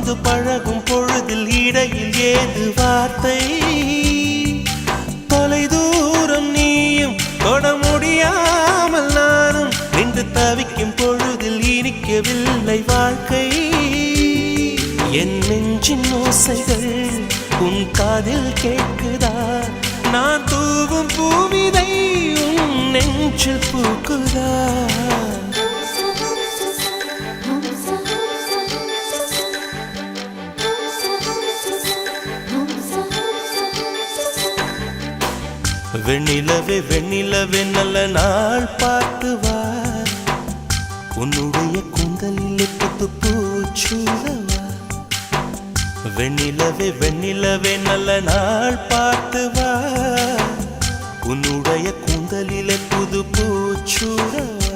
வந்து பழகும் பொழுதில் இடையில் ஏது வார்த்தை தொலை தூரம் நீயும் தொட முடியாமல் நானும் நின்று தவிக்கும் பொழுதில் இனிக்கவில்லை வாழ்க்கை என் நெஞ்சின் ஓசைகள் உன் காதில் கேட்குதா நான் தூவும் பூவிதை உன் நெஞ்சில் பூக்குதா வெண்ணிலவே வெண்ணிலவே நல்ல நாள் பார்த்து வா உன்னுடைய கூந்தலில் புத்து பூச்சூடவா வெண்ணிலவே வெண்ணிலவே நல்ல நாள் பார்த்து வா உன்னுடைய கூந்தலில் புது பூச்சூடவா